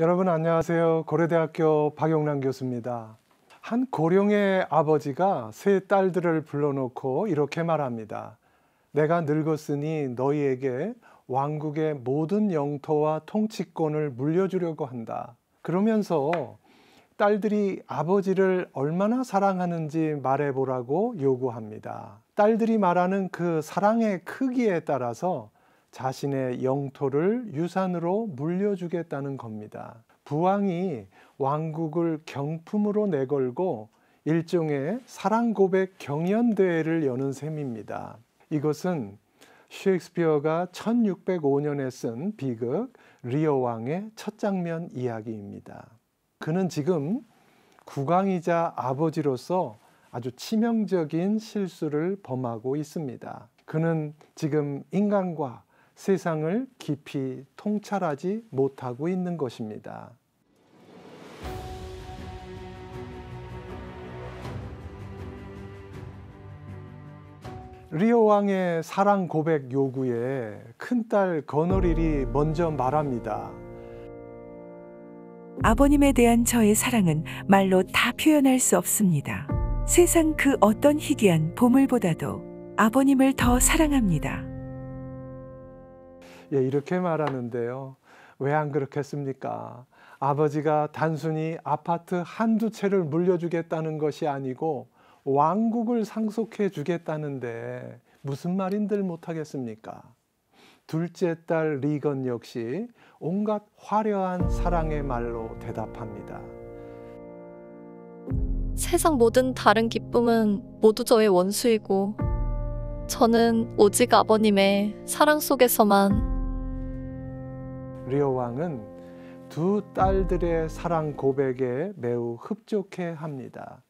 여러분 안녕하세요. 고려대학교 박용란 교수입니다. 한 고령의 아버지가 세 딸들을 불러놓고 이렇게 말합니다. 내가 늙었으니 너희에게 왕국의 모든 영토와 통치권을 물려주려고 한다. 그러면서 딸들이 아버지를 얼마나 사랑하는지 말해보라고 요구합니다. 딸들이 말하는 그 사랑의 크기에 따라서 자신의 영토를 유산으로 물려주겠다는 겁니다. 부왕이 왕국을 경품으로 내걸고 일종의 사랑 고백 경연대회를 여는 셈입니다. 이것은 셰익스피어가 1605년에 쓴 비극 리어 왕의 첫 장면 이야기입니다. 그는 지금 국왕이자 아버지로서 아주 치명적인 실수를 범하고 있습니다. 그는 지금 인간과 세상을 깊이 통찰하지 못하고 있는 것입니다. 리어 왕의 사랑 고백 요구에 큰딸 거너릴이 먼저 말합니다. 아버님에 대한 저의 사랑은 말로 다 표현할 수 없습니다. 세상 그 어떤 희귀한 보물보다도 아버님을 더 사랑합니다. 이렇게 말하는데요. 왜 안 그렇겠습니까? 아버지가 단순히 아파트 한두 채를 물려주겠다는 것이 아니고 왕국을 상속해 주겠다는데 무슨 말인들 못하겠습니까? 둘째 딸 리건 역시 온갖 화려한 사랑의 말로 대답합니다. 세상 모든 다른 기쁨은 모두 저의 원수이고 저는 오직 아버님의 사랑 속에서만. 리어 왕은 두 딸들의 사랑 고백에 매우 흡족해 합니다.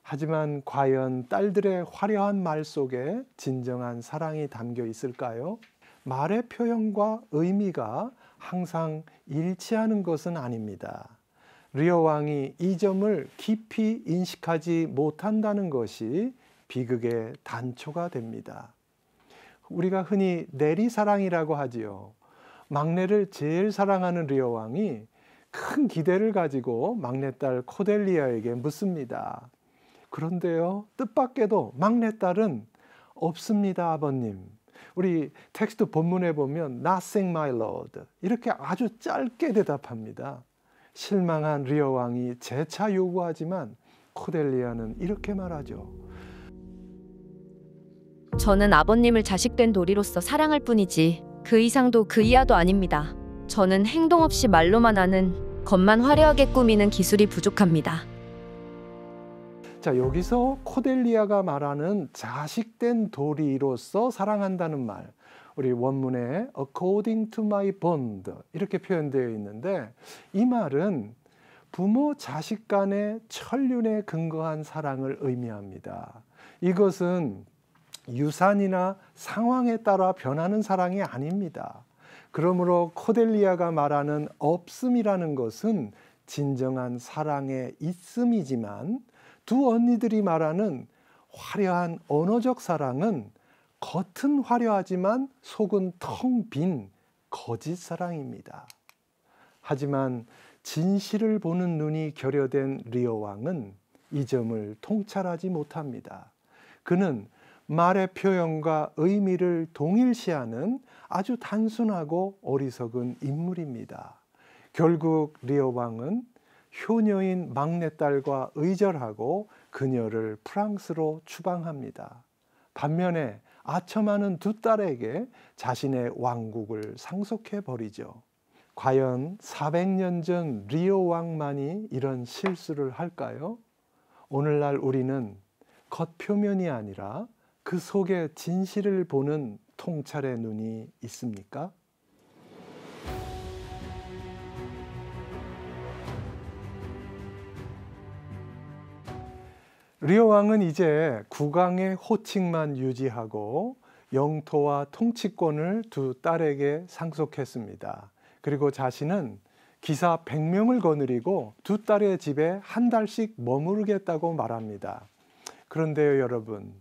하지만 과연 딸들의 화려한 말 속에 진정한 사랑이 담겨 있을까요? 말의 표현과 의미가 항상 일치하는 것은 아닙니다. 리어 왕이 이 점을 깊이 인식하지 못한다는 것이 비극의 단초가 됩니다. 우리가 흔히 내리사랑이라고 하지요. 막내를 제일 사랑하는 리어 왕이 큰 기대를 가지고 막내딸 코델리아에게 묻습니다. 그런데요, 뜻밖에도 막내딸은 없습니다, 아버님. 우리 텍스트 본문에 보면 Nothing, my lord. 이렇게 아주 짧게 대답합니다. 실망한 리어 왕이 재차 요구하지만 코델리아는 이렇게 말하죠. 저는 아버님을 자식된 도리로서 사랑할 뿐이지 그 이상도 그 이하도 아닙니다. 저는 행동 없이 말로만 하는 겉만 화려하게 꾸미는 기술이 부족합니다. 자, 여기서 코델리아가 말하는 자식된 도리로서 사랑한다는 말, 우리 원문에 according to my bond 이렇게 표현되어 있는데 이 말은 부모 자식 간의 천륜에 근거한 사랑을 의미합니다. 이것은 유산이나 상황에 따라 변하는 사랑이 아닙니다. 그러므로 코델리아가 말하는 없음이라는 것은 진정한 사랑의 있음이지만 두 언니들이 말하는 화려한 언어적 사랑은 겉은 화려하지만 속은 텅 빈 거짓 사랑입니다. 하지만 진실을 보는 눈이 결여된 리어 왕은 이 점을 통찰하지 못합니다. 그는 말의 표현과 의미를 동일시하는 아주 단순하고 어리석은 인물입니다. 결국 리어 왕은 효녀인 막내딸과 의절하고 그녀를 프랑스로 추방합니다. 반면에 아첨하는 두 딸에게 자신의 왕국을 상속해 버리죠. 과연 400년 전 리어 왕만이 이런 실수를 할까요? 오늘날 우리는 겉표면이 아니라 그 속에 진실을 보는 통찰의 눈이 있습니까? 리어 왕은 이제 국왕의 호칭만 유지하고 영토와 통치권을 두 딸에게 상속했습니다. 그리고 자신은 기사 100명을 거느리고 두 딸의 집에 한 달씩 머무르겠다고 말합니다. 그런데요, 여러분,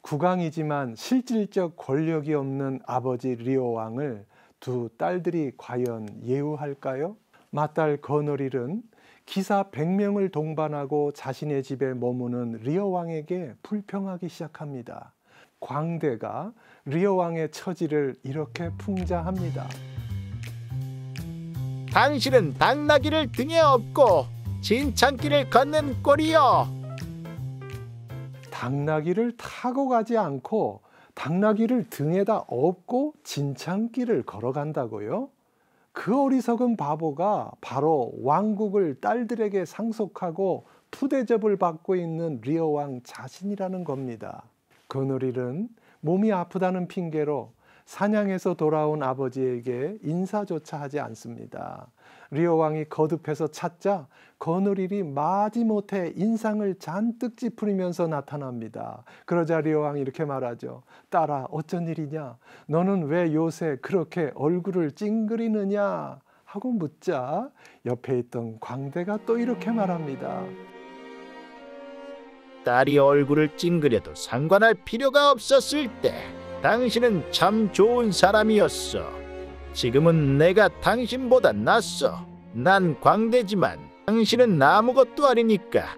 국왕이지만 실질적 권력이 없는 아버지 리어 왕을 두 딸들이 과연 예우할까요? 맏딸 거너릴은 기사 100명을 동반하고 자신의 집에 머무는 리어 왕에게 불평하기 시작합니다. 광대가 리어 왕의 처지를 이렇게 풍자합니다. 당신은 당나귀를 등에 업고 진창길을 걷는 꼴이요. 당나귀를 타고 가지 않고 당나귀를 등에다 업고 진창길을 걸어간다고요? 그 어리석은 바보가 바로 왕국을 딸들에게 상속하고 푸대접을 받고 있는 리어 왕 자신이라는 겁니다. 거너릴은 몸이 아프다는 핑계로 사냥에서 돌아온 아버지에게 인사조차 하지 않습니다. 리어 왕이 거듭해서 찾자 거너릴이 마지못해 인상을 잔뜩 찌푸리면서 나타납니다. 그러자 리어 왕이 이렇게 말하죠. 딸아, 어쩐 일이냐? 너는 왜 요새 그렇게 얼굴을 찡그리느냐? 하고 묻자 옆에 있던 광대가 또 이렇게 말합니다. 딸이 얼굴을 찡그려도 상관할 필요가 없었을 때 당신은 참 좋은 사람이었어. 지금은 내가 당신보다 낫어. 난 광대지만 당신은 아무것도 아니니까.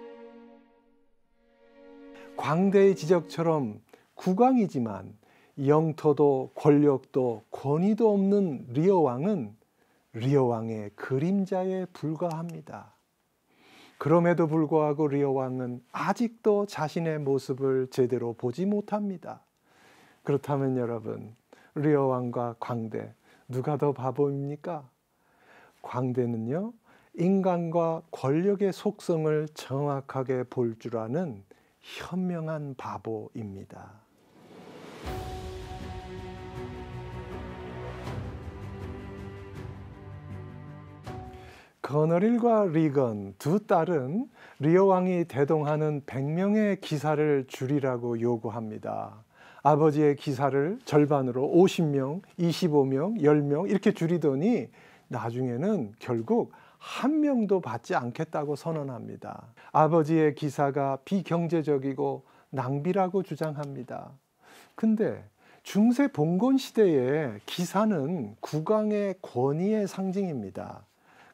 광대의 지적처럼 국왕이지만 영토도 권력도 권위도 없는 리어 왕은 리어 왕의 그림자에 불과합니다. 그럼에도 불구하고 리어 왕은 아직도 자신의 모습을 제대로 보지 못합니다. 그렇다면 여러분, 리어 왕과 광대 누가 더 바보입니까? 광대는요, 인간과 권력의 속성을 정확하게 볼 줄 아는 현명한 바보입니다. 거너릴과 리건 두 딸은 리어 왕이 대동하는 100명의 기사를 줄이라고 요구합니다. 아버지의 기사를 절반으로 50명, 25명, 10명 이렇게 줄이더니 나중에는 결국 한 명도 받지 않겠다고 선언합니다. 아버지의 기사가 비경제적이고 낭비라고 주장합니다. 근데 중세 봉건 시대에 기사는 국왕의 권위의 상징입니다.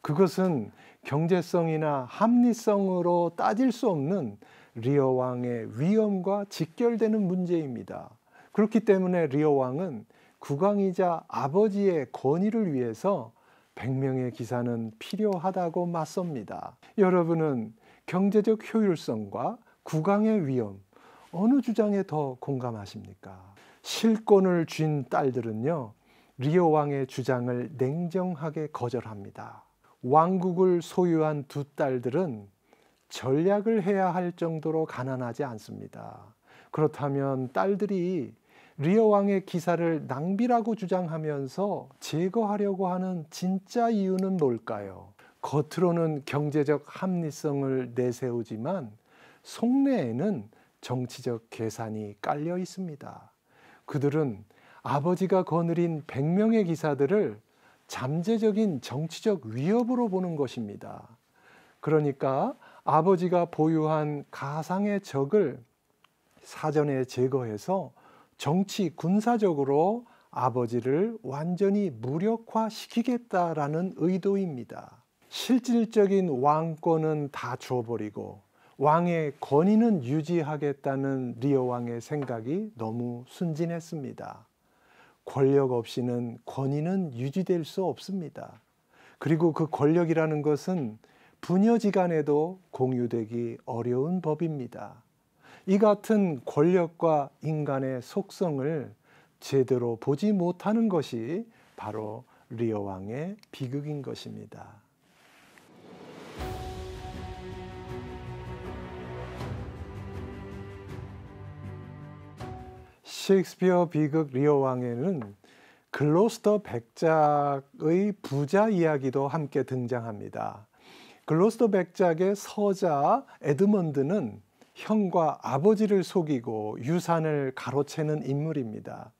그것은 경제성이나 합리성으로 따질 수 없는 리어 왕의 위엄과 직결되는 문제입니다. 그렇기 때문에 리어 왕은 국왕이자 아버지의 권위를 위해서 100명의 기사는 필요하다고 맞섭니다. 여러분은 경제적 효율성과 국왕의 위엄, 어느 주장에 더 공감하십니까? 실권을 쥔 딸들은요, 리어 왕의 주장을 냉정하게 거절합니다. 왕국을 소유한 두 딸들은 전략을 해야 할 정도로 가난하지 않습니다. 그렇다면 딸들이 리어 왕의 기사를 낭비라고 주장하면서 제거하려고 하는 진짜 이유는 뭘까요? 겉으로는 경제적 합리성을 내세우지만 속내에는 정치적 계산이 깔려 있습니다. 그들은 아버지가 거느린 100명의 기사들을 잠재적인 정치적 위협으로 보는 것입니다. 그러니까 아버지가 보유한 가상의 적을 사전에 제거해서 정치 군사적으로 아버지를 완전히 무력화시키겠다라는 의도입니다. 실질적인 왕권은 다 줘버리고 왕의 권위는 유지하겠다는 리어 왕의 생각이 너무 순진했습니다. 권력 없이는 권위는 유지될 수 없습니다. 그리고 그 권력이라는 것은 부녀지간에도 공유되기 어려운 법입니다. 이 같은 권력과 인간의 속성을 제대로 보지 못하는 것이 바로 리어 왕의 비극인 것입니다. 셰익스피어 비극 리어 왕에는 글로스터 백작의 부자 이야기도 함께 등장합니다. 글로스터 백작의 서자 에드먼드는 형과 아버지를 속이고 유산을 가로채는 인물입니다.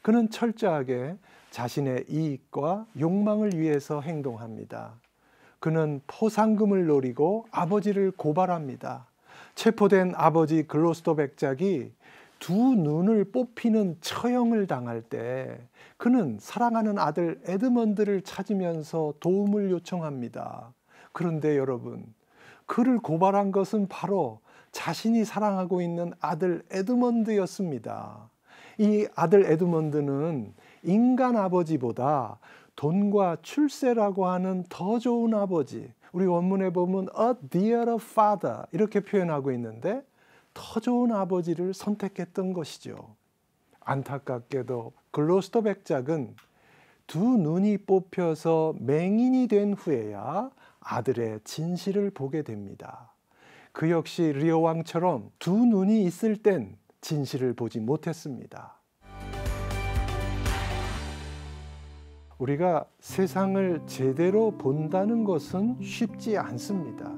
그는 철저하게 자신의 이익과 욕망을 위해서 행동합니다. 그는 포상금을 노리고 아버지를 고발합니다. 체포된 아버지 글로스터 백작이 두 눈을 뽑히는 처형을 당할 때 그는 사랑하는 아들 에드먼드를 찾으면서 도움을 요청합니다. 그런데 여러분, 그를 고발한 것은 바로 자신이 사랑하고 있는 아들 에드먼드였습니다. 이 아들 에드먼드는 인간 아버지보다 돈과 출세라고 하는 더 좋은 아버지, 우리 원문에 보면 a dearer father 이렇게 표현하고 있는데 더 좋은 아버지를 선택했던 것이죠. 안타깝게도 글로스터 백작은 두 눈이 뽑혀서 맹인이 된 후에야 아들의 진실을 보게 됩니다. 그 역시 리오 왕처럼 두 눈이 있을 땐 진실을 보지 못했습니다. 우리가 세상을 제대로 본다는 것은 쉽지 않습니다.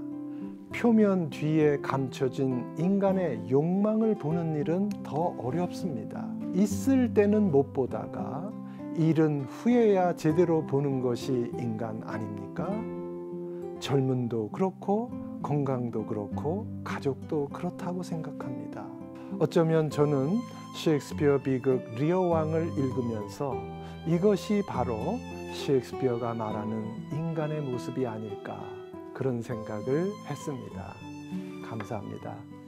표면 뒤에 감춰진 인간의 욕망을 보는 일은 더 어렵습니다. 있을 때는 못 보다가 잃은 후에야 제대로 보는 것이 인간 아닙니까? 젊음도 그렇고 건강도 그렇고 가족도 그렇다고 생각합니다. 어쩌면 저는 셰익스피어 비극 리어 왕을 읽으면서 이것이 바로 셰익스피어가 말하는 인간의 모습이 아닐까 그런 생각을 했습니다. 감사합니다.